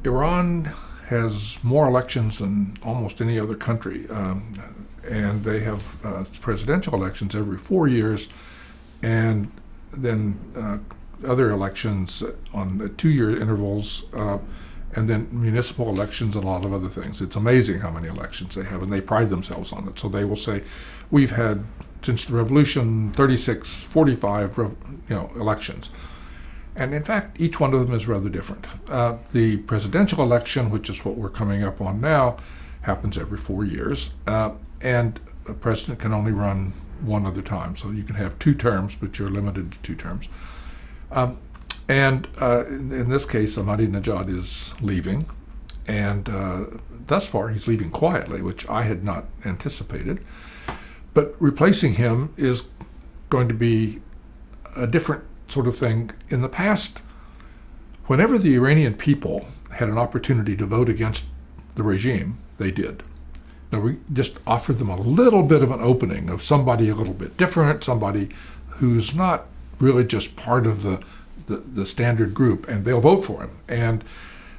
Iran has more elections than almost any other country, and they have presidential elections every 4 years, and then other elections on 2-year intervals, and then municipal elections and a lot of other things. It's amazing how many elections they have, and they pride themselves on it. So they will say, we've had, since the revolution, 36, 45 elections. And in fact, each one of them is rather different. The presidential election, which is what we're coming up on now, happens every 4 years, and a president can only run one other time. So you can have 2 terms, but you're limited to 2 terms. In this case, Ahmadinejad is leaving, and thus far he's leaving quietly, which I had not anticipated. But replacing him is going to be a different sort of thing. In the past, whenever the Iranian people had an opportunity to vote against the regime, they did. Now, we just offered them a little bit of an opening of somebody a little bit different, somebody who's not really just part of the standard group, and they'll vote for him. And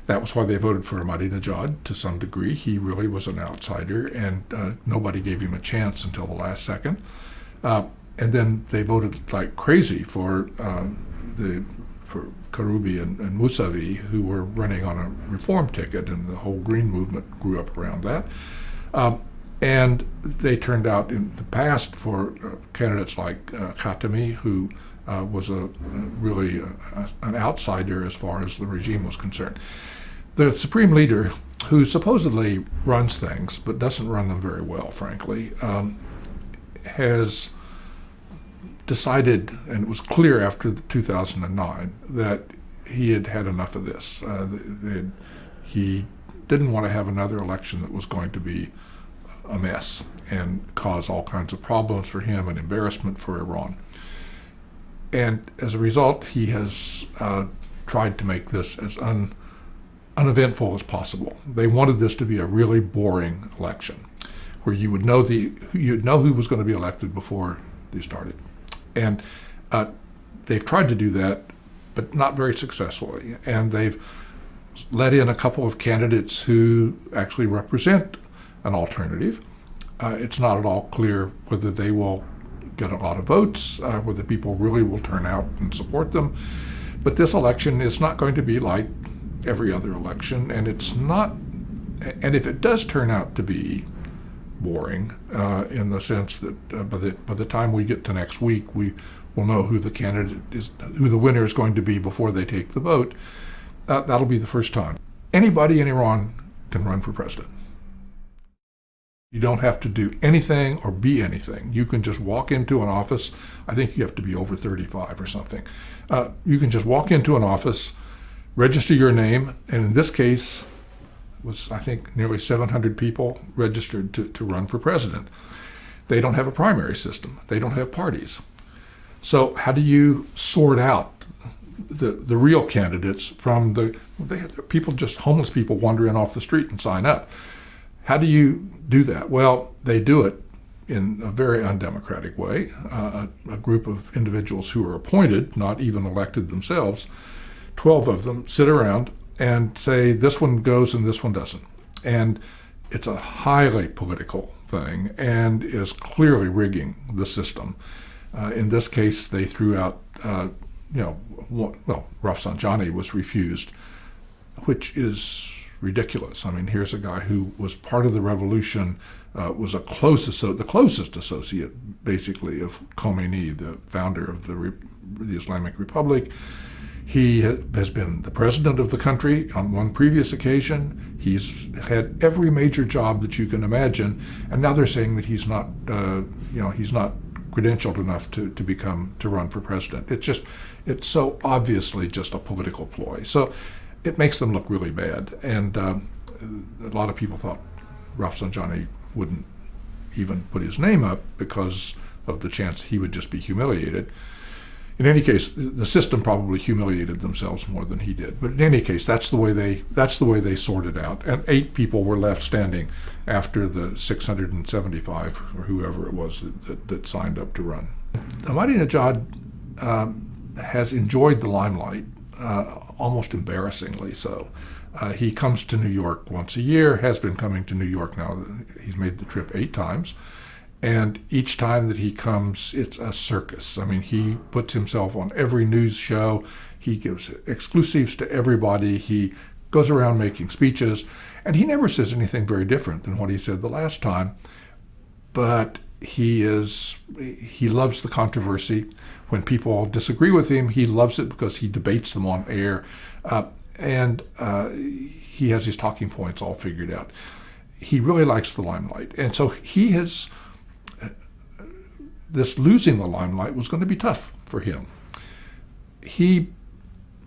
that was why they voted for Ahmadinejad to some degree. He really was an outsider, and nobody gave him a chance until the last second. And then they voted like crazy for Karoubi and Mousavi, who were running on a reform ticket, and the whole Green movement grew up around that. And they turned out in the past for candidates like Khatami, who was really an outsider as far as the regime was concerned. The supreme leader, who supposedly runs things but doesn't run them very well, frankly, has decided, and it was clear after 2009, that he had had enough of this. He didn't want to have another election that was going to be a mess and cause all kinds of problems for him and embarrassment for Iran. And as a result, he has tried to make this as uneventful as possible. They wanted this to be a really boring election, where you would know you'd know who was going to be elected before they started. And they've tried to do that, but not very successfully. And they've let in a couple of candidates who actually represent an alternative. It's not at all clear whether they will get a lot of votes, whether people really will turn out and support them. But this election is not going to be like every other election, and it's not. And if it does turn out to be boring, in the sense that by the time we get to next week, we will know who the candidate is, who the winner is going to be before they take the vote. That'll be the first time. Anybody in Iran can run for president. You don't have to do anything or be anything. You can just walk into an office. I think you have to be over 35 or something. You can just walk into an office, register your name, and in this case, was, I think, nearly 700 people registered to run for president. They don't have a primary system. They don't have parties. So how do you sort out the real candidates from they have people, just homeless people wandering off the street and sign up? How do you do that? Well, they do it in a very undemocratic way. A group of individuals who are appointed, not even elected themselves, 12 of them sit around and say this one goes and this one doesn't. And it's a highly political thing and is clearly rigging the system. In this case, they threw out, Rafsanjani was refused, which is ridiculous. I mean, here's a guy who was part of the revolution, was the closest associate, basically, of Khomeini, the founder of the Islamic Republic. He has been the president of the country on one previous occasion. He's had every major job that you can imagine, and now they're saying that he's not, he's not credentialed enough to run for president. It's so obviously just a political ploy. So it makes them look really bad. And a lot of people thought Rafsanjani wouldn't even put his name up because of the chance he would just be humiliated. In any case, the system probably humiliated themselves more than he did. But in any case, that's the way they sorted out. And 8 people were left standing after the 675 or whoever it was that signed up to run. Ahmadinejad has enjoyed the limelight almost embarrassingly so. He comes to New York once a year, has been coming to New York now. He's made the trip 8 times. And each time that he comes, it's a circus. I mean, he puts himself on every news show. He gives exclusives to everybody. He goes around making speeches. And he never says anything very different than what he said the last time. But he loves the controversy. When people disagree with him, he loves it because he debates them on air. And he has his talking points all figured out. He really likes the limelight. And so he has... this losing the limelight was going to be tough for him. He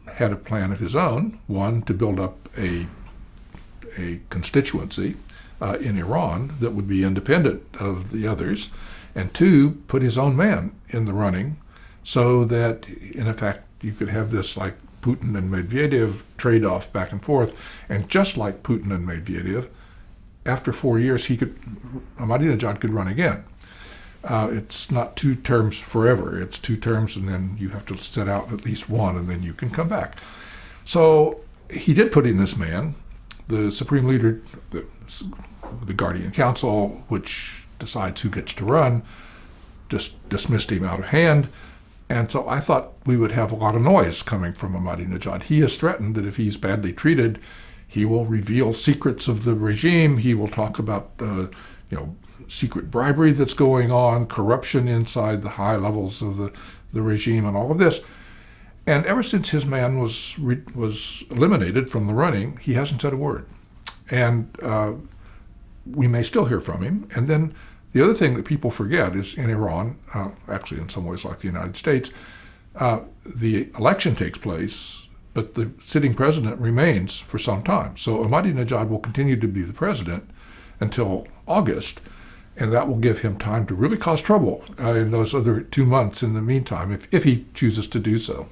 had a plan of his own, one, to build up a constituency in Iran that would be independent of the others, and 2, put his own man in the running so that, in effect, you could have this like Putin and Medvedev trade-off back and forth. And just like Putin and Medvedev, after 4 years, Ahmadinejad could run again. It's not 2 terms forever. It's 2 terms, and then you have to set out at least one, and then you can come back. So he did put in this man. The Supreme Leader, the Guardian Council, which decides who gets to run, just dismissed him out of hand. And so I thought we would have a lot of noise coming from Ahmadinejad. He has threatened that if he's badly treated, he will reveal secrets of the regime. He will talk about secret bribery that's going on, corruption inside the high levels of the regime, and all of this. And ever since his man was eliminated from the running, he hasn't said a word. And we may still hear from him. And then the other thing that people forget is in Iran, actually in some ways like the United States, the election takes place, but the sitting president remains for some time. So Ahmadinejad will continue to be the president until August, and that will give him time to really cause trouble in those other 2 months in the meantime, if he chooses to do so.